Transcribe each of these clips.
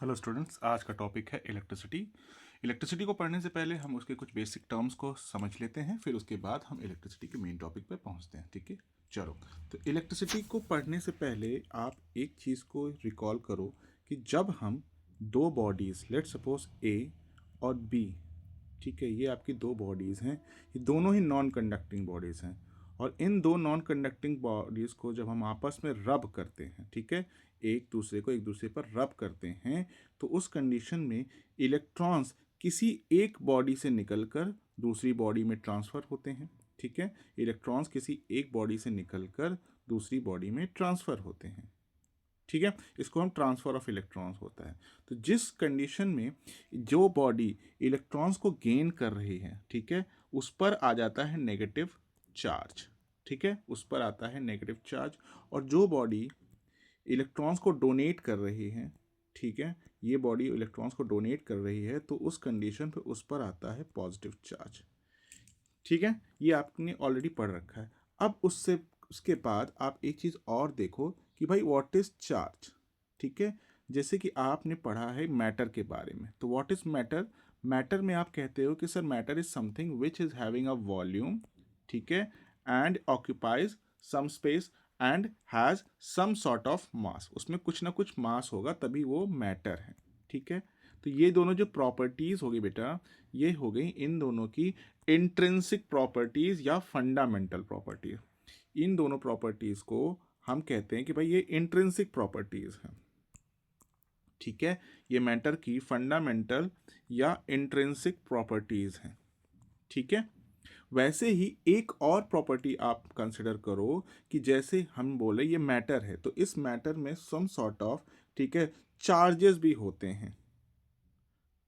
Hello students, आज का topic है इलेक्ट्रिसिटी। इलेक्ट्रिसिटी को पढ़ने से पहले हम उसके कुछ बेसिक टर्म्स को समझ लेते हैं, फिर उसके बाद हम इलेक्ट्रिसिटी के मेन टॉपिक पे पहुंचते हैं। ठीक है, चलो। तो इलेक्ट्रिसिटी को पढ़ने से पहले आप एक चीज़ को रिकॉल करो कि जब हम दो बॉडीज़, लेट सपोज ए और बी, ठीक है, ये आपकी दो बॉडीज़ हैं, ये दोनों ही नॉन कंडक्टिंग बॉडीज़ हैं। और इन दो नॉन कंडक्टिंग बॉडीज़ को जब हम आपस में रब करते हैं, ठीक है, एक दूसरे पर रब करते हैं, तो उस कंडीशन में इलेक्ट्रॉन्स किसी एक बॉडी से निकलकर दूसरी बॉडी में ट्रांसफ़र होते हैं। ठीक है, इलेक्ट्रॉन्स किसी एक बॉडी से निकलकर दूसरी बॉडी में ट्रांसफ़र होते हैं। ठीक है, इसको हम ट्रांसफ़र ऑफ इलेक्ट्रॉन्स होता है। तो जिस कंडीशन में जो बॉडी इलेक्ट्रॉन्स को गेन कर रही है, ठीक है, उस पर आ जाता है नेगेटिव चार्ज। ठीक है, उस पर आता है नेगेटिव चार्ज। और जो बॉडी इलेक्ट्रॉन्स को डोनेट कर रही है, ठीक है, ये बॉडी इलेक्ट्रॉन्स को डोनेट कर रही है, तो उस कंडीशन पे उस पर आता है पॉजिटिव चार्ज। ठीक है, ये आपने ऑलरेडी पढ़ रखा है। अब उसके बाद आप एक चीज़ और देखो कि भाई व्हाट इज चार्ज। ठीक है, जैसे कि आपने पढ़ा है मैटर के बारे में, तो व्हाट इज मैटर। मैटर में आप कहते हो कि sir matter is something which is having a volume, ठीक है, and occupies some space and has some sort of mass. उसमें कुछ ना कुछ मास होगा तभी वो मैटर है। ठीक है, तो ये दोनों जो प्रॉपर्टीज होगी बेटा, ये हो गई इन दोनों की इंट्रिंसिक प्रॉपर्टीज या फंडामेंटल प्रॉपर्टीज। इन दोनों प्रॉपर्टीज को हम कहते हैं कि भाई ये इंट्रिंसिक प्रॉपर्टीज हैं। ठीक है, ये मैटर की फंडामेंटल या इंट्रिंसिक प्रॉपर्टीज हैं। ठीक है, वैसे ही एक और प्रॉपर्टी आप कंसिडर करो कि जैसे हम बोले ये मैटर है, तो इस मैटर में सम सॉर्ट ऑफ, ठीक है, चार्जेस भी होते हैं।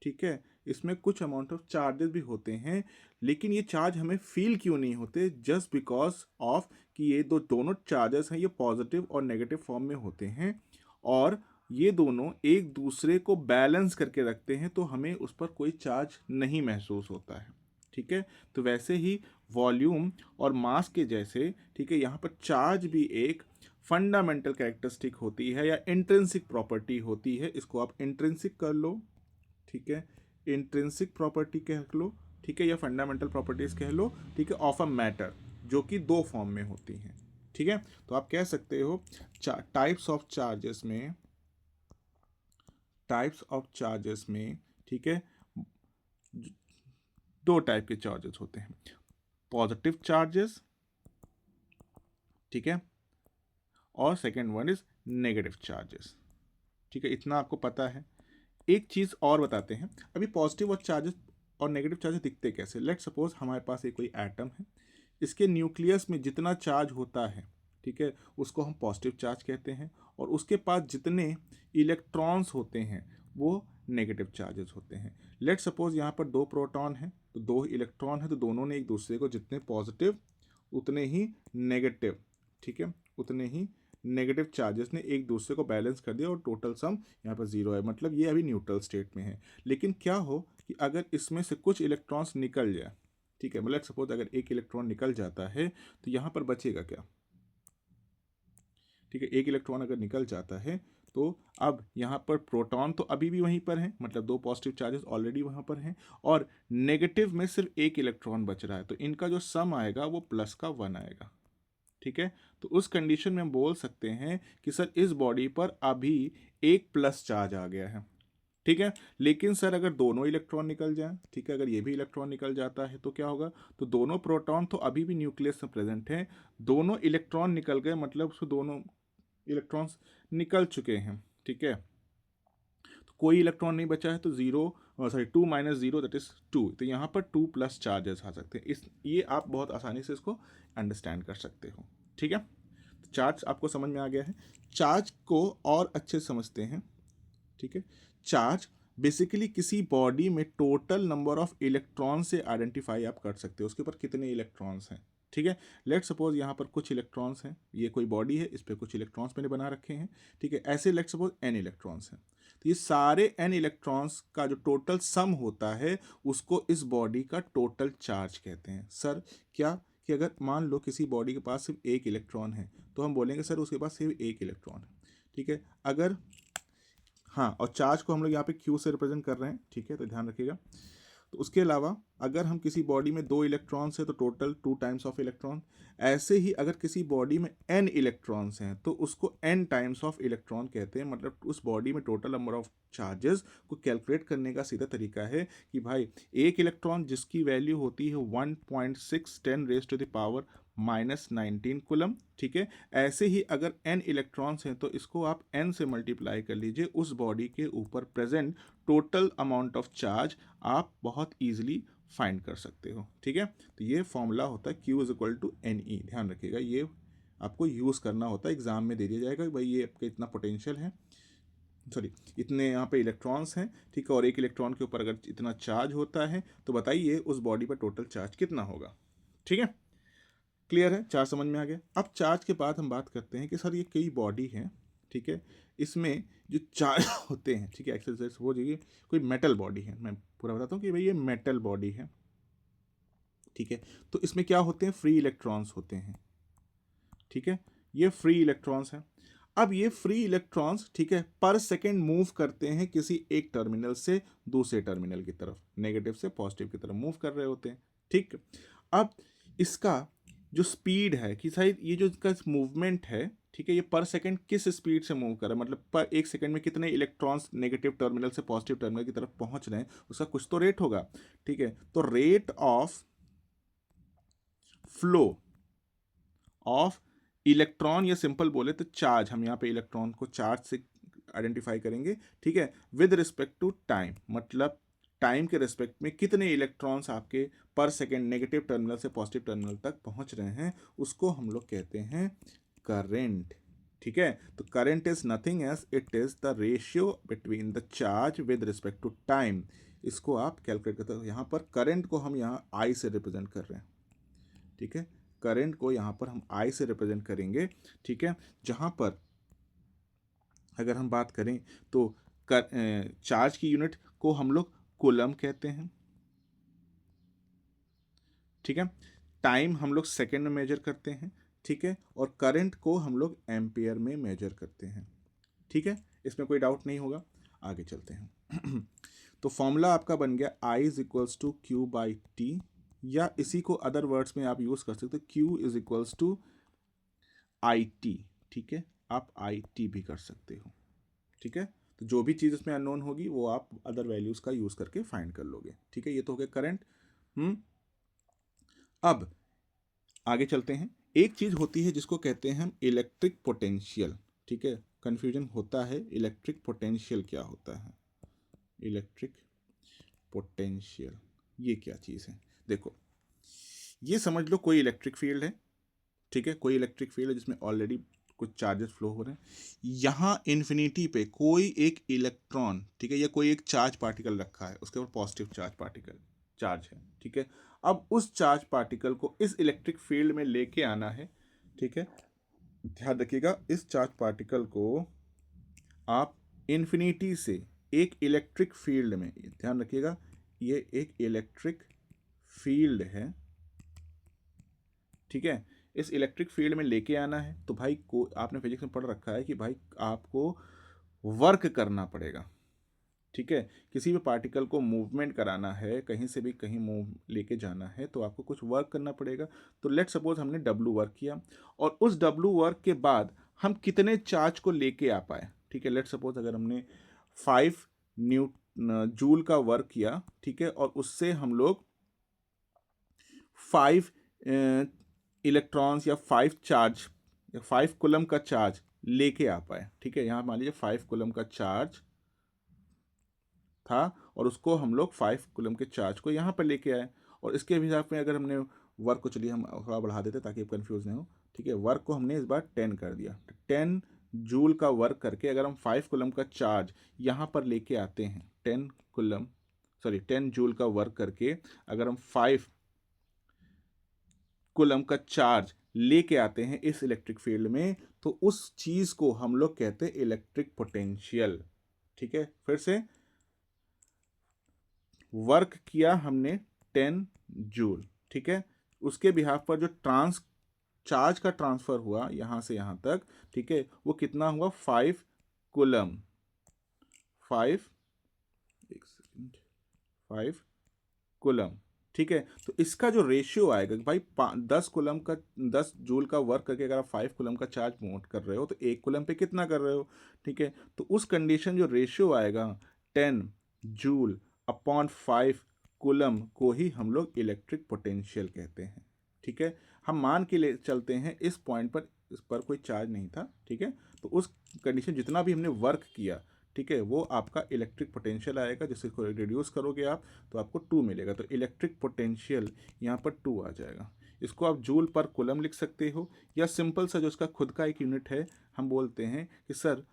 ठीक है, इसमें कुछ अमाउंट ऑफ चार्जेस भी होते हैं, लेकिन ये चार्ज हमें फील क्यों नहीं होते, जस्ट बिकॉज ऑफ कि ये दोनों चार्जेस हैं, ये पॉजिटिव और नेगेटिव फॉर्म में होते हैं, और ये दोनों एक दूसरे को बैलेंस करके रखते हैं, तो हमें उस पर कोई चार्ज नहीं महसूस होता है। ठीक है, तो वैसे ही वॉल्यूम और मास के जैसे, ठीक है, यहाँ पर चार्ज भी एक फंडामेंटल कैरेक्टरिस्टिक होती है या इंट्रिंसिक प्रॉपर्टी होती है। इसको आप इंट्रिंसिक कर लो, ठीक है, इंट्रिंसिक प्रॉपर्टी कह लो, ठीक है, या फंडामेंटल प्रॉपर्टीज कह लो, ठीक है, ऑफ अ मैटर, जो कि दो फॉर्म में होती हैं। ठीक है, तो आप कह सकते हो टाइप्स ऑफ चार्जेस में, ठीक है, दो टाइप के चार्जेस होते हैं, पॉजिटिव चार्जेस, ठीक है, और second one is negative charges. ठीक है, इतना आपको पता है। एक चीज़ और बताते हैं, अभी पॉजिटिव और चार्जेस और नेगेटिव चार्जेस दिखते कैसे। लेट सपोज हमारे पास एक कोई एटम है, इसके न्यूक्लियस में जितना चार्ज होता है, ठीक है, उसको हम पॉजिटिव चार्ज कहते हैं, और उसके पास जितने इलेक्ट्रॉन्स होते हैं वो नेगेटिव चार्जेस होते हैं। लेट सपोज यहाँ पर दो प्रोटॉन हैं, तो दो इलेक्ट्रॉन है, तो दोनों ने एक दूसरे को जितने पॉजिटिव उतने ही नेगेटिव, ठीक है, उतने ही नेगेटिव चार्जेस ने एक दूसरे को बैलेंस कर दिया, और टोटल सम यहाँ पर जीरो है, मतलब ये अभी न्यूट्रल स्टेट में है। लेकिन क्या हो कि अगर इसमें से कुछ इलेक्ट्रॉन्स निकल जाए, ठीक है, मतलब सपोज अगर एक इलेक्ट्रॉन निकल जाता है, तो यहाँ पर बचेगा क्या। ठीक है, एक इलेक्ट्रॉन अगर निकल जाता है, तो अब यहाँ पर प्रोटॉन तो अभी भी वहीं पर है, मतलब दो पॉजिटिव चार्जेस ऑलरेडी वहाँ पर हैं, और नेगेटिव में सिर्फ एक इलेक्ट्रॉन बच रहा है, तो इनका जो सम आएगा वो प्लस का वन आएगा। ठीक है, तो उस कंडीशन में हम बोल सकते हैं कि सर इस बॉडी पर अभी एक प्लस चार्ज आ गया है। ठीक है, लेकिन सर अगर दोनों इलेक्ट्रॉन निकल जाए, ठीक है, अगर ये भी इलेक्ट्रॉन निकल जाता है तो क्या होगा, तो दोनों प्रोटॉन तो अभी भी न्यूक्लियस में प्रेजेंट है, दोनों इलेक्ट्रॉन निकल गए, मतलब उसको दोनों इलेक्ट्रॉन्स निकल चुके हैं। ठीक है, तो कोई इलेक्ट्रॉन नहीं बचा है, तो zero, sorry, two minus zero that is two, तो यहाँ पर टू प्लस चार्जेस आ सकते हैं। ये आप बहुत आसानी से इसको अंडरस्टैंड कर सकते हो। ठीक है, तो चार्ज आपको समझ में आ गया है। चार्ज को और अच्छे से समझते हैं। ठीक है, चार्ज बेसिकली किसी बॉडी में टोटल नंबर ऑफ इलेक्ट्रॉन से आइडेंटिफाई आप कर सकते हो, उसके ऊपर कितने इलेक्ट्रॉन्स हैं। ठीक है, लेट सपोज यहाँ पर कुछ इलेक्ट्रॉन्स हैं, ये कोई बॉडी है, इस पर कुछ इलेक्ट्रॉन्स मैंने बना रखे हैं। ठीक है, ऐसे लेट सपोज एन इलेक्ट्रॉन्स हैं, तो ये सारे एन इलेक्ट्रॉन्स का जो टोटल सम होता है उसको इस बॉडी का टोटल चार्ज कहते हैं। सर क्या, कि अगर मान लो किसी बॉडी के पास सिर्फ एक इलेक्ट्रॉन है, तो हम बोलेंगे सर उसके पास सिर्फ एक इलेक्ट्रॉन है। ठीक है, अगर हाँ, और चार्ज को हम लोग यहाँ पे क्यू से रिप्रेजेंट कर रहे हैं, ठीक है, तो ध्यान रखिएगा। तो उसके अलावा अगर हम किसी बॉडी में 2 इलेक्ट्रॉन्स हैं तो टोटल 2 टाइम्स ऑफ इलेक्ट्रॉन। ऐसे ही अगर किसी बॉडी में n इलेक्ट्रॉन्स हैं तो उसको n टाइम्स ऑफ इलेक्ट्रॉन कहते हैं। मतलब उस बॉडी में टोटल नंबर ऑफ चार्जेस को कैलकुलेट करने का सीधा तरीका है कि भाई एक इलेक्ट्रॉन जिसकी वैल्यू होती है 1.6 10 raise to the power -19 coulomb, ठीक है, ऐसे ही अगर n इलेक्ट्रॉन्स हैं तो इसको आप n से मल्टीप्लाई कर लीजिए, उस बॉडी के ऊपर present total amount of charge आप बहुत ईजिली फाइंड कर सकते हो, ठीक है। तो ये फॉर्मूला होता है Q is equal to NE, ध्यान रखिएगा, ये आपको यूज़ करना होता है, एग्जाम में दे दिया जाएगा कि भाई ये आपका इतना पोटेंशियल है, सॉरी इतने यहाँ पे इलेक्ट्रॉन्स हैं, ठीक है, और एक इलेक्ट्रॉन के ऊपर अगर इतना चार्ज होता है तो बताइए उस बॉडी पर टोटल चार्ज कितना होगा, ठीक है। क्लियर है, चार्ज समझ में आ गया। अब चार्ज के बाद हम बात करते हैं कि सर ये कई बॉडी हैं, ठीक है, इसमें जो चार्ज होते हैं, ठीक है, एक्सरसाइज हो जाएगी, कोई मेटल बॉडी है, मैं पूरा बताता हूँ कि भाई ये मेटल बॉडी है, ठीक है, तो इसमें क्या होते हैं, फ्री इलेक्ट्रॉन्स होते हैं, ठीक है, ये फ्री इलेक्ट्रॉन्स हैं। अब ये फ्री इलेक्ट्रॉन्स, ठीक है, पर सेकेंड मूव करते हैं किसी एक टर्मिनल से दूसरे टर्मिनल की तरफ, नेगेटिव से पॉजिटिव की तरफ मूव कर रहे होते हैं, ठीक। अब इसका जो स्पीड है कि शायद ये जो इसका मूवमेंट है, ठीक है, ये पर सेकंड किस स्पीड से मूव कर रहा है, मतलब पर एक सेकंड में कितने इलेक्ट्रॉन्स नेगेटिव टर्मिनल से पॉजिटिव टर्मिनल की तरफ पहुंच रहे हैं, उसका कुछ तो रेट होगा, ठीक है। तो rate of flow of electron, या सिंपल बोले तो चार्ज, हम यहाँ पे इलेक्ट्रॉन को चार्ज से आइडेंटिफाई करेंगे, ठीक है, विद रिस्पेक्ट टू टाइम, मतलब टाइम के रिस्पेक्ट में कितने इलेक्ट्रॉन्स आपके पर सेकेंड नेगेटिव टर्मिनल से पॉजिटिव टर्मिनल तक पहुंच रहे हैं, उसको हम लोग कहते हैं करंट, ठीक है। तो current is nothing as it is the ratio between the charge with respect to time. इसको आप कैलकुलेट करते हो, यहाँ पर करंट को हम यहाँ आई से रिप्रेजेंट कर रहे हैं, ठीक है, करंट को यहाँ पर हम आई से रिप्रेजेंट करेंगे, ठीक है, जहाँ पर अगर हम बात करें तो चार्ज की यूनिट को हम लोग कूलम कहते हैं, ठीक है, टाइम हम लोग सेकेंड में मेजर करते हैं, ठीक है, और करंट को हम लोग एम्पियर में मेजर करते हैं, ठीक है, इसमें कोई डाउट नहीं होगा। आगे चलते हैं। तो फॉर्मूला आपका बन गया I is equals to Q by T, या इसी को अदर वर्ड्स में आप यूज कर सकते हो, Q is equals to I T, ठीक है, आप आई टी भी कर सकते हो, ठीक है। तो जो भी चीज़ इसमें अननोन होगी वो आप अदर वैल्यूज का यूज करके फाइंड कर लोगे, ठीक है। ये तो हो गया करंट। अब आगे चलते हैं। एक चीज होती है जिसको कहते हैं हम इलेक्ट्रिक पोटेंशियल, ठीक है, कंफ्यूजन होता है, इलेक्ट्रिक पोटेंशियल क्या होता है, इलेक्ट्रिक पोटेंशियल ये क्या चीज है। देखो ये समझ लो कोई इलेक्ट्रिक फील्ड है, ठीक है, कोई इलेक्ट्रिक फील्ड है जिसमें ऑलरेडी कुछ चार्जेस फ्लो हो रहे हैं, यहाँ इन्फिनिटी पे कोई एक इलेक्ट्रॉन, ठीक है, या कोई एक चार्ज पार्टिकल रखा है, उसके ऊपर पॉजिटिव चार्ज पार्टिकल चार्ज है, ठीक है। अब उस चार्ज पार्टिकल को इस इलेक्ट्रिक फील्ड में लेके आना है, ठीक है, ध्यान रखिएगा, इस चार्ज पार्टिकल को आप इन्फिनिटी से एक इलेक्ट्रिक फील्ड में, ध्यान रखिएगा ये एक इलेक्ट्रिक फील्ड है, ठीक है, इस इलेक्ट्रिक फील्ड में लेके आना है। तो भाई को आपने फिजिक्स में पढ़ रखा है कि भाई आपको वर्क करना पड़ेगा, ठीक है, किसी भी पार्टिकल को मूवमेंट कराना है, कहीं से भी कहीं मूव लेके जाना है तो आपको कुछ वर्क करना पड़ेगा। तो लेट सपोज हमने W वर्क किया, और उस W वर्क के बाद हम कितने चार्ज को लेके आ पाए, ठीक है, लेट सपोज अगर हमने 5 जूल का वर्क किया, ठीक है, और उससे हम लोग 5 इलेक्ट्रॉन्स या 5 चार्ज या 5 कूलम का चार्ज लेके आ पाए, ठीक है, यहाँ मान लीजिए 5 कूलम का चार्ज था और उसको हम लोग 5 कूलम के चार्ज को यहाँ पर लेके आए, और इसके हिसाब में अगर हमने वर्क को, चलिए हम थोड़ा बढ़ा देते ताकि आप कंफ्यूज नहीं हो, ठीक है, वर्क को हमने इस बार 10 कर दिया, 10 जूल का वर्क करके अगर हम 5 कूलम का चार्ज यहाँ पर लेके आते हैं, 10 जूल का वर्क करके अगर हम 5 कूलम का चार्ज लेके आते हैं इस इलेक्ट्रिक फील्ड में, तो उस चीज को हम लोग कहते हैं इलेक्ट्रिक पोटेंशियल, ठीक है। फिर से वर्क किया हमने 10 जूल, ठीक है, उसके बिहाफ पर जो चार्ज का ट्रांसफर हुआ यहां से यहां तक, ठीक है, वो कितना हुआ 5 कूलम, 5 कूलम, ठीक है। तो इसका जो रेशियो आएगा कि भाई 10 कूलम का 10 जूल का वर्क करके अगर आप 5 कूलम का चार्ज मोट कर रहे हो तो 1 कूलम पे कितना कर रहे हो, ठीक है। तो उस कंडीशन जो रेशियो आएगा 10 जूल अपॉन 5 कूलम को ही हम लोग इलेक्ट्रिक पोटेंशियल कहते हैं, ठीक है। हम मान के ले चलते हैं इस पॉइंट पर इस पर कोई चार्ज नहीं था, ठीक है। तो उस कंडीशन जितना भी हमने वर्क किया, ठीक है, वो आपका इलेक्ट्रिक पोटेंशियल आएगा, जिससे को रिड्यूस करोगे आप तो आपको 2 मिलेगा। तो इलेक्ट्रिक पोटेंशियल यहाँ पर 2 आ जाएगा। इसको आप जूल पर कूलम लिख सकते हो, या सिंपल सा जो उसका खुद का एक यूनिट है हम बोलते हैं कि सर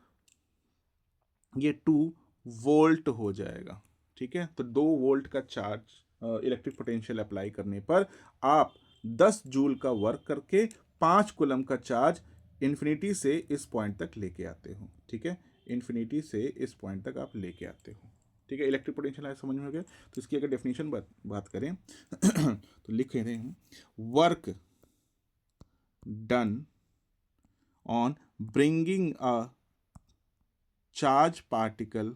ये 2 वोल्ट हो जाएगा, ठीक है। तो 2 वोल्ट का चार्ज इलेक्ट्रिक पोटेंशियल अप्लाई करने पर आप 10 जूल का वर्क करके 5 कूलम का चार्ज इन्फिनिटी से इस पॉइंट तक लेके आते हो, ठीक है। इन्फिनिटी से इस पॉइंट तक आप लेके आते हो, ठीक है। इलेक्ट्रिक पोटेंशियल आया समझ में हो गया। तो इसकी अगर डेफिनेशन बात करें तो लिख रहे हैं work done on bringing a charge particle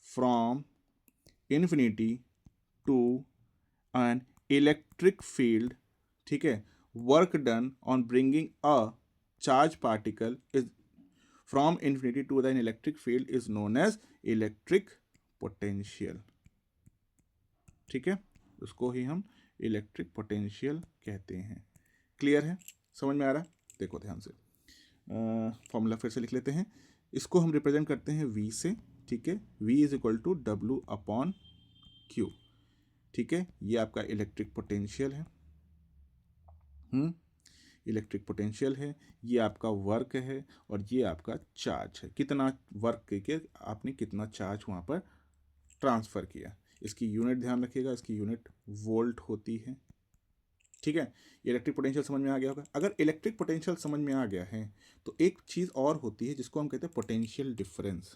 from infinity to an electric field, ठीक है। Work done on bringing a charge particle is from infinity to the electric field is known as electric potential, ठीक है। उसको ही हम electric potential कहते हैं। Clear है, समझ में आ रहा है? देखो ध्यान से, फॉर्मूला फिर से लिख लेते हैं। इसको हम रिप्रेजेंट करते हैं V से, ठीक है। V is equal to W upon Q, ठीक है। ये आपका इलेक्ट्रिक पोटेंशियल है, इलेक्ट्रिक पोटेंशियल है, ये आपका वर्क है, और ये आपका चार्ज है। कितना वर्क करके आपने कितना चार्ज वहाँ पर ट्रांसफ़र किया। इसकी यूनिट ध्यान रखिएगा, इसकी यूनिट वोल्ट होती है, ठीक है। इलेक्ट्रिक पोटेंशियल समझ में आ गया होगा। अगर इलेक्ट्रिक पोटेंशियल समझ में आ गया है तो एक चीज़ और होती है जिसको हम कहते हैं पोटेंशियल डिफरेंस।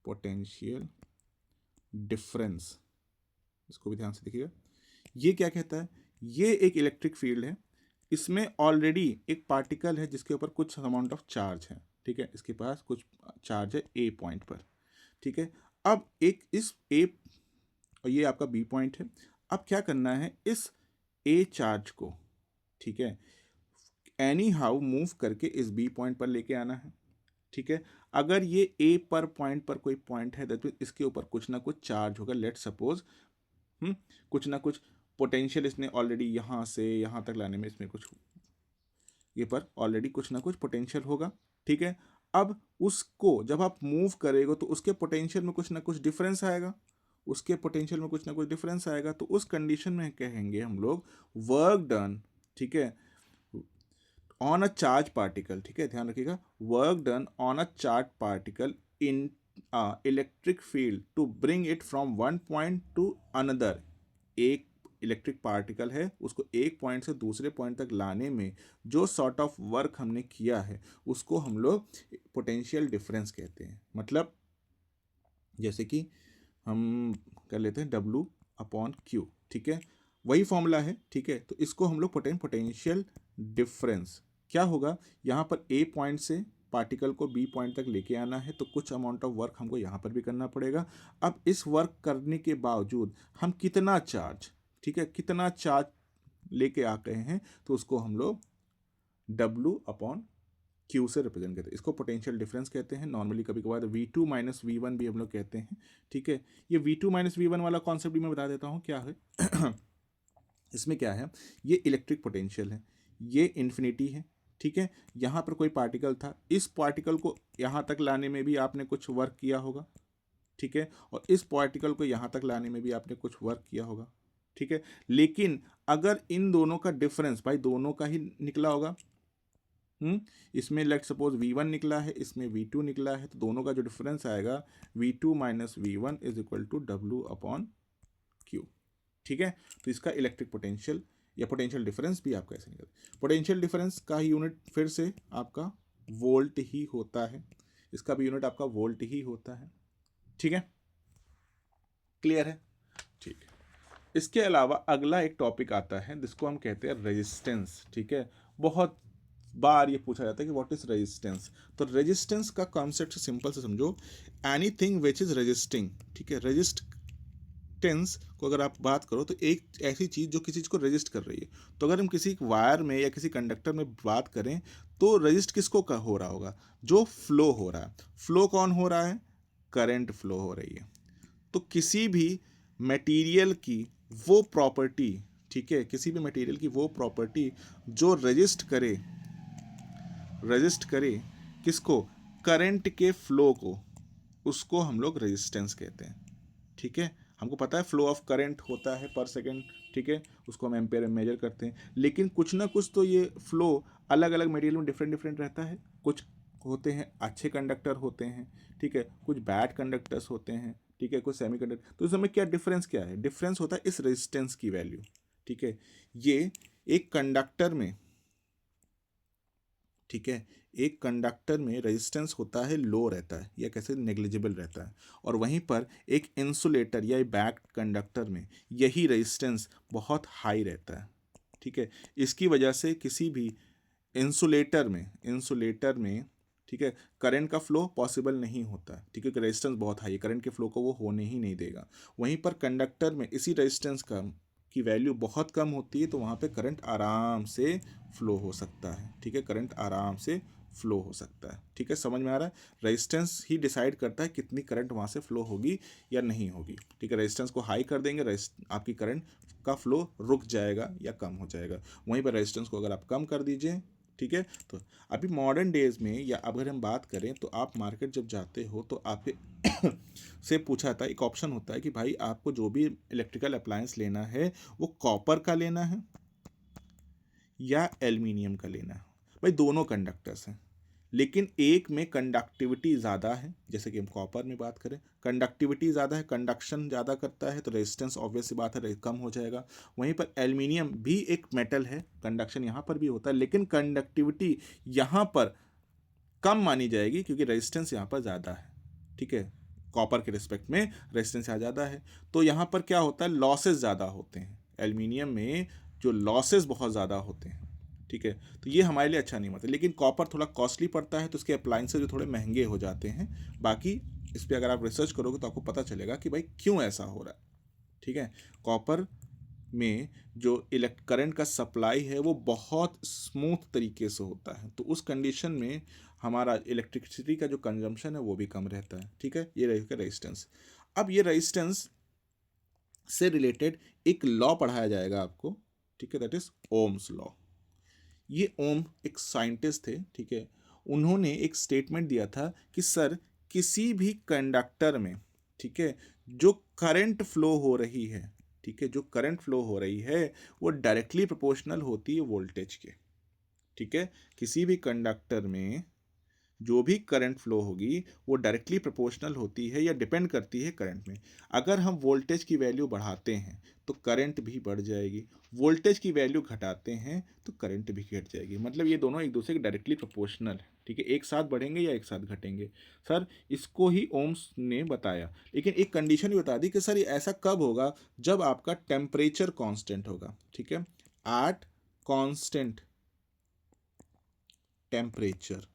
पोटेंशियल डिफरेंस, इसको भी ध्यान से देखिएगा। ये क्या कहता है? ये एक इलेक्ट्रिक फील्ड है, इसमें ऑलरेडी एक पार्टिकल है जिसके ऊपर कुछ अमाउंट ऑफ चार्ज है, ठीक है। इसके पास कुछ चार्ज है ए पॉइंट पर, ठीक है। अब एक इस ए, और ये आपका बी पॉइंट है। अब क्या करना है, इस ए चार्ज को, ठीक है, एनी हाउ मूव करके इस बी पॉइंट पर लेके आना है, ठीक है। अगर ये ए पर पॉइंट पर कोई पॉइंट है तो इसके ऊपर कुछ ना कुछ चार्ज होगा। लेट सपोज कुछ ना कुछ पोटेंशियल इसने ऑलरेडी यहाँ से यहाँ तक लाने में इसमें कुछ, ये पर ऑलरेडी कुछ ना कुछ पोटेंशियल होगा, ठीक है। अब उसको जब आप मूव करेगा तो उसके पोटेंशियल में कुछ ना कुछ डिफरेंस आएगा, उसके पोटेंशियल में कुछ ना कुछ डिफरेंस आएगा। तो उस कंडीशन में कहेंगे हम लोग वर्क डन, ठीक है, ऑन अ चार्ज पार्टिकल, ठीक है, ध्यान रखिएगा। Work done on a charge particle in electric field to bring it from one point to another. एक इलेक्ट्रिक पार्टिकल है, उसको एक पॉइंट से दूसरे पॉइंट तक लाने में जो सॉर्ट ऑफ वर्क हमने किया है उसको हम लोग पोटेंशियल डिफरेंस कहते हैं। मतलब जैसे कि हम कर लेते हैं W अपॉन Q, ठीक है, वही फॉर्मूला है, ठीक है। तो इसको हम लोग पोटेंशियल डिफरेंस क्या होगा, यहाँ पर A पॉइंट से पार्टिकल को B पॉइंट तक लेके आना है तो कुछ अमाउंट ऑफ वर्क हमको यहाँ पर भी करना पड़ेगा। अब इस वर्क करने के बावजूद हम कितना चार्ज, ठीक है, कितना चार्ज लेके आ गए हैं तो उसको हम लोग W अपॉन Q से रिप्रेजेंट करते हैं। इसको पोटेंशियल डिफरेंस कहते हैं। नॉर्मली कभी कभार V2 माइनस V1 भी हम लोग कहते हैं, ठीक है। ये V2 माइनस V1 वाला कॉन्सेप्ट भी मैं बता देता हूँ क्या है। इसमें क्या है, ये इलेक्ट्रिक पोटेंशियल है, ये इन्फिनिटी है, ठीक है। यहाँ पर कोई पार्टिकल था, इस पार्टिकल को यहाँ तक लाने में भी आपने कुछ वर्क किया होगा, ठीक है, और इस पार्टिकल को यहाँ तक लाने में भी आपने कुछ वर्क किया होगा, ठीक है। लेकिन अगर इन दोनों का डिफरेंस भाई दोनों का ही निकला होगा, इसमें लेट सपोज V1 निकला है, इसमें V2 निकला है, तो दोनों का जो डिफरेंस आएगा V2 minus V1 is equal to W upon Q, ठीक है। तो इसका इलेक्ट्रिक पोटेंशियल या पोटेंशियल डिफरेंस भी आपका ऐसे निकलता है। पोटेंशियल डिफरेंस का यूनिट फिर से आपका वोल्ट ही होता है, इसका भी यूनिट आपका वोल्ट ही होता है, ठीक है। क्लियर है, ठीक है। इसके अलावा अगला एक टॉपिक आता है जिसको हम कहते हैं रेजिस्टेंस, ठीक है। बहुत बार ये पूछा जाता है कि व्हाट इज रेजिस्टेंस। तो रेजिस्टेंस का कॉन्सेप्ट सिंपल से समझो, एनीथिंग विच इज रेजिस्टिंग, ठीक है। रेजिस्टेंस को अगर आप बात करो तो एक ऐसी चीज जो किसी चीज को रेजिस्ट कर रही है। तो अगर हम किसी वायर में या किसी कंडक्टर में बात करें तो रेजिस्ट किसको का हो रहा होगा, जो फ्लो हो रहा है। फ्लो कौन हो रहा है, करंट फ्लो हो रही है। तो किसी भी मटेरियल की वो प्रॉपर्टी, ठीक है, किसी भी मटेरियल की वो प्रॉपर्टी जो रेजिस्ट करे किसको, करंट के फ्लो को, उसको हम लोग रेजिस्टेंस कहते हैं, ठीक है। हमको पता है फ्लो ऑफ करंट होता है पर सेकेंड, ठीक है, उसको हम एम्पेयर में मेजर करते हैं। लेकिन कुछ ना कुछ तो ये फ्लो अलग अलग मटेरियल में डिफरेंट डिफरेंट रहता है। कुछ होते हैं अच्छे कंडक्टर होते हैं, ठीक है, कुछ बैड कंडक्टर्स होते हैं, ठीक है, कुछ सेमी कंडक्टर। तो इसमें क्या डिफरेंस क्या है, डिफरेंस होता है इस रेजिस्टेंस की वैल्यू, ठीक है। ये एक कंडक्टर में, ठीक है, एक कंडक्टर में रेजिस्टेंस होता है लो रहता है या कैसे नेग्लिजिबल रहता है, और वहीं पर एक इंसुलेटर या बैक कंडक्टर में यही रेजिस्टेंस बहुत हाई रहता है, ठीक है। इसकी वजह से किसी भी इंसुलेटर में ठीक है, करंट का फ्लो पॉसिबल नहीं होता, ठीक है, रेजिस्टेंस बहुत हाई है, करंट के फ्लो को वो होने ही नहीं देगा। वहीं पर कंडक्टर में इसी रेजिस्टेंस का की वैल्यू बहुत कम होती है, तो वहाँ पे करंट आराम से फ्लो हो सकता है, ठीक है, करंट आराम से फ्लो हो सकता है, ठीक है, समझ में आ रहा है। रेजिस्टेंस ही डिसाइड करता है कितनी करंट वहाँ से फ्लो होगी या नहीं होगी, ठीक है। रेजिस्टेंस को हाई कर देंगे, आपकी करंट का फ्लो रुक जाएगा या कम हो जाएगा। वहीं पर रेजिस्टेंस को अगर आप कम कर दीजिए, ठीक है। तो अभी मॉडर्न डेज में या अगर हम बात करें तो आप मार्केट जब जाते हो तो आप से पूछा था, एक ऑप्शन होता है कि भाई आपको जो भी इलेक्ट्रिकल अप्लायंस लेना है वो कॉपर का लेना है या एल्युमिनियम का लेना है। भाई दोनों कंडक्टर्स हैं, लेकिन एक में कंडक्टिविटी ज़्यादा है, जैसे कि हम कॉपर में बात करें कंडक्टिविटी ज़्यादा है, कंडक्शन ज़्यादा करता है, तो रेजिस्टेंस ऑब्वियस सी बात है कम हो जाएगा। वहीं पर एल्युमिनियम भी एक मेटल है, कंडक्शन यहाँ पर भी होता है, लेकिन कंडक्टिविटी यहाँ पर कम मानी जाएगी क्योंकि रेजिस्टेंस यहाँ पर ज़्यादा है, ठीक है। कॉपर के रिस्पेक्ट में रेजिस्टेंस यहाँ ज़्यादा है, तो यहाँ पर क्या होता है, लॉसेस ज़्यादा होते हैं। एल्युमिनियम में जो लॉसेस बहुत ज़्यादा होते हैं, ठीक है, तो ये हमारे लिए अच्छा नहीं होता। लेकिन कॉपर थोड़ा कॉस्टली पड़ता है, तो उसके अप्लायंसेज जो थोड़े महंगे हो जाते हैं। बाकी इस पर अगर आप रिसर्च करोगे तो आपको पता चलेगा कि भाई क्यों ऐसा हो रहा है, ठीक है। कॉपर में जो इलेक्ट करंट का सप्लाई है वो बहुत स्मूथ तरीके से होता है, तो उस कंडीशन में हमारा इलेक्ट्रिसिटी का जो कंजम्पशन है वो भी कम रहता है, ठीक है। ये रहेगा रेजिस्टेंस। अब ये रेजिस्टेंस से रिलेटेड एक लॉ पढ़ाया जाएगा आपको, ठीक है, दैट इज ओम्स लॉ। ये ओम एक साइंटिस्ट थे, ठीक है। उन्होंने एक स्टेटमेंट दिया था कि सर किसी भी कंडक्टर में, ठीक है, जो करंट फ्लो हो रही है, ठीक है, जो करंट फ्लो हो रही है वो डायरेक्टली प्रोपोर्शनल होती है वोल्टेज के, ठीक है। किसी भी कंडक्टर में जो भी करंट फ्लो होगी वो डायरेक्टली प्रोपोर्शनल होती है या डिपेंड करती है करंट में। अगर हम वोल्टेज की वैल्यू बढ़ाते हैं तो करंट भी बढ़ जाएगी, वोल्टेज की वैल्यू घटाते हैं तो करंट भी घट जाएगी। मतलब ये दोनों एक दूसरे के डायरेक्टली प्रोपोर्शनल है, ठीक है, एक साथ बढ़ेंगे या एक साथ घटेंगे। सर इसको ही ओम्स ने बताया, लेकिन एक कंडीशन भी बता दी कि सर ये ऐसा कब होगा, जब आपका टेम्परेचर कांस्टेंट होगा, ठीक है, एट कांस्टेंट टेम्परेचर।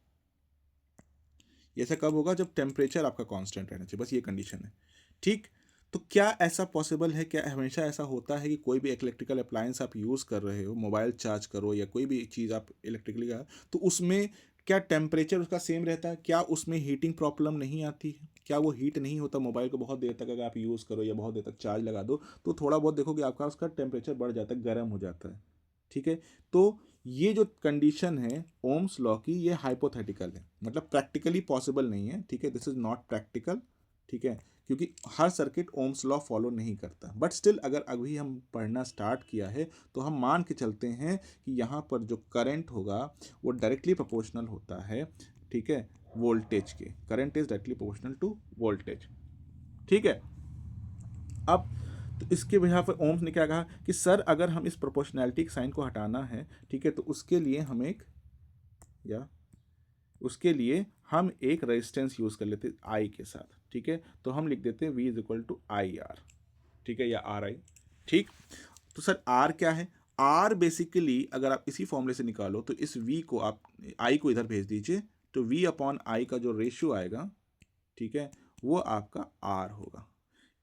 ऐसा कब होगा, जब टेम्परेचर आपका कांस्टेंट रहना चाहिए, बस ये कंडीशन है, ठीक। तो क्या ऐसा पॉसिबल है, क्या हमेशा ऐसा होता है कि कोई भी इलेक्ट्रिकल अप्लायंस आप यूज़ कर रहे हो, मोबाइल चार्ज करो या कोई भी चीज़ आप इलेक्ट्रिकली का, तो उसमें क्या टेम्परेचर उसका सेम रहता है, क्या उसमें हीटिंग प्रॉब्लम नहीं आती है, क्या वो हीट नहीं होता मोबाइल को बहुत देर तक अगर आप यूज़ करो या बहुत देर तक चार्ज लगा दो तो थोड़ा बहुत देखोगे आपका उसका टेम्परेचर बढ़ जाता है, गर्म हो जाता है, ठीक है। तो ये जो कंडीशन है ओम्स लॉ की, ये हाइपोथेटिकल है, मतलब प्रैक्टिकली पॉसिबल नहीं है, ठीक है, दिस इज नॉट प्रैक्टिकल, ठीक है, क्योंकि हर सर्किट ओम्स लॉ फॉलो नहीं करता। बट स्टिल अगर अभी हम पढ़ना स्टार्ट किया है तो हम मान के चलते हैं कि यहाँ पर जो करंट होगा वो डायरेक्टली प्रोपोर्शनल होता है, ठीक है, वोल्टेज के। Current is directly proportional to voltage, ठीक है। अब तो इसके वजह पर ओम्स ने क्या कहा कि सर अगर हम इस प्रोपोर्शनैलिटी के साइन को हटाना है, ठीक है, तो उसके लिए हम एक रेजिस्टेंस यूज कर लेते आई के साथ, ठीक है। तो हम लिख देते हैं V = IR, ठीक है, या RI, ठीक। तो सर आर क्या है, आर बेसिकली अगर आप इसी फॉर्मूले से निकालो तो इस वी को आप आई को इधर भेज दीजिए, तो वी अपॉन आई का जो रेशियो आएगा, ठीक है, वो आपका आर होगा।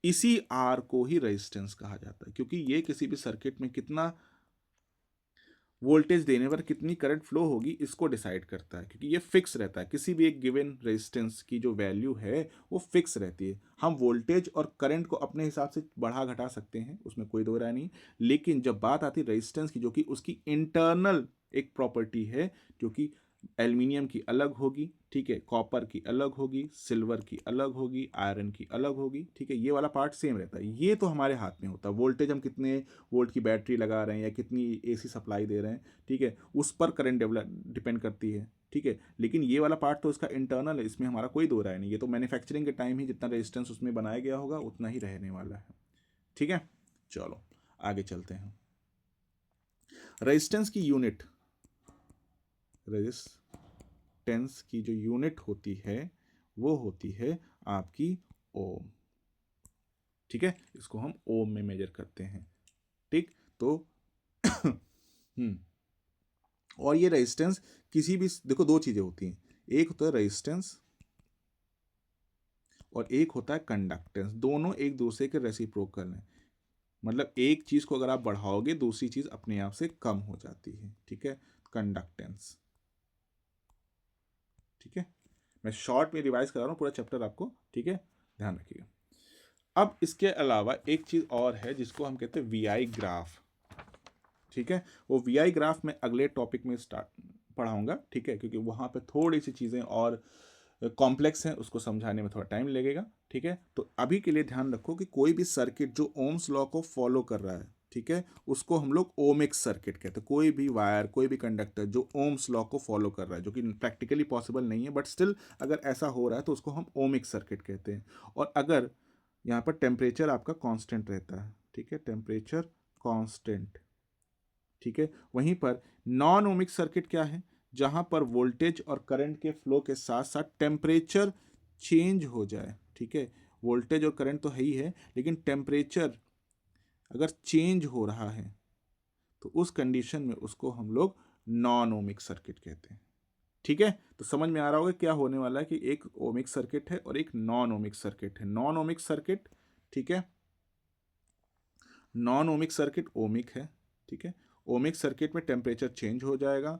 इसी आर को ही रेजिस्टेंस कहा जाता है, क्योंकि ये किसी भी सर्किट में कितना वोल्टेज देने पर कितनी करंट फ्लो होगी इसको डिसाइड करता है, क्योंकि ये फिक्स रहता है। किसी भी एक गिवन रेजिस्टेंस की जो वैल्यू है वो फिक्स रहती है। हम वोल्टेज और करंट को अपने हिसाब से बढ़ा घटा सकते हैं, उसमें कोई दो राय नहीं, लेकिन जब बात आती है रेजिस्टेंस की, जो कि उसकी इंटरनल एक प्रॉपर्टी है, जो कि एल्यूमिनियम की अलग होगी, ठीक है, कॉपर की अलग होगी, सिल्वर की अलग होगी, आयरन की अलग होगी, ठीक है, ये वाला पार्ट सेम रहता है। ये तो हमारे हाथ में होता है, वोल्टेज हम कितने वोल्ट की बैटरी लगा रहे हैं या कितनी एसी सप्लाई दे रहे हैं, ठीक है, उस पर करंट डिपेंड करती है, ठीक है। लेकिन ये वाला पार्ट तो इसका इंटरनल है, इसमें हमारा कोई दो राय नहीं। ये तो मैन्युफैक्चरिंग के टाइम ही जितना रेजिस्टेंस उसमें बनाया गया होगा उतना ही रहने वाला है, ठीक है। चलो आगे चलते हैं। रेजिस्टेंस की यूनिट, रेजिस्टेंस की जो यूनिट होती है वो होती है आपकी ओम, ठीक है, इसको हम ओम में मेजर करते हैं, ठीक। तो और ये रेजिस्टेंस किसी भी, देखो दो चीजें होती हैं, एक होता है रेजिस्टेंस और एक होता है कंडक्टेंस। दोनों एक दूसरे के रेसिप्रोकल हैं, मतलब एक चीज को अगर आप बढ़ाओगे दूसरी चीज अपने आप से कम हो जाती है, ठीक है, कंडक्टेंस, ठीक है। मैं शॉर्ट में रिवाइज करा रहा हूँ पूरा चैप्टर आपको, ठीक है, ध्यान रखिएगा। अब इसके अलावा एक चीज और है जिसको हम कहते हैं वीआई ग्राफ, ठीक है। वो वीआई ग्राफ में अगले टॉपिक में पढ़ाऊंगा, ठीक है, क्योंकि वहां पे थोड़ी सी चीजें और कॉम्प्लेक्स हैं, उसको समझाने में थोड़ा टाइम लगेगा, ठीक है। तो अभी के लिए ध्यान रखो कि कोई भी सर्किट जो ओम्स लॉ को फॉलो कर रहा है, ठीक है, उसको हम लोग ओमिक सर्किट कहते हैं। कोई भी वायर, कोई भी कंडक्टर जो ओम्स लॉ को फॉलो कर रहा है, जो कि प्रैक्टिकली पॉसिबल नहीं है, बट स्टिल अगर ऐसा हो रहा है तो उसको हम ओमिक सर्किट कहते हैं। और अगर यहाँ पर टेम्परेचर आपका कांस्टेंट रहता है, ठीक है, टेम्परेचर कांस्टेंट, ठीक है, वहीं पर नॉन ओमिक सर्किट क्या है, जहां पर वोल्टेज और करंट के फ्लो के साथ साथ टेम्परेचर चेंज हो जाए, ठीक है। वोल्टेज और करंट तो है ही है, लेकिन टेम्परेचर अगर चेंज हो रहा है तो उस कंडीशन में उसको हम लोग नॉन ओमिक सर्किट कहते हैं, ठीक है। तो समझ में आ रहा होगा क्या होने वाला है कि एक ओमिक सर्किट है और एक नॉन ओमिक सर्किट है। नॉन ओमिक सर्किट, ठीक है, नॉन ओमिक सर्किट ओमिक है, ठीक है। ओमिक सर्किट में टेम्परेचर चेंज हो जाएगा,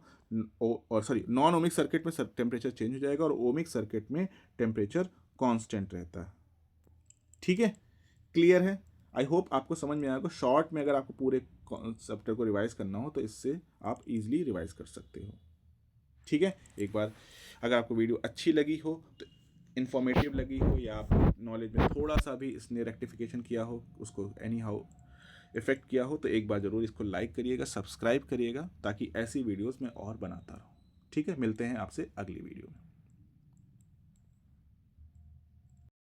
और सॉरी, नॉन ओमिक सर्किट में टेम्परेचर चेंज हो जाएगा और ओमिक सर्किट में टेम्परेचर कांस्टेंट रहता है, ठीक है। क्लियर है? आई होप आपको समझ में आएगा। शॉर्ट में अगर आपको पूरे चैप्टर को रिवाइज करना हो तो इससे आप इजीली रिवाइज कर सकते हो, ठीक है। एक बार अगर आपको वीडियो अच्छी लगी हो, तो इन्फॉर्मेटिव लगी हो, या आप नॉलेज में थोड़ा सा भी इसने रेक्टिफिकेशन किया हो, उसको एनी हाउ इफेक्ट किया हो, तो एक बार ज़रूर इसको लाइक करिएगा, सब्सक्राइब करिएगा, ताकि ऐसी वीडियोस मैं और बनाता रहूँ, ठीक है। मिलते हैं आपसे अगली वीडियो में।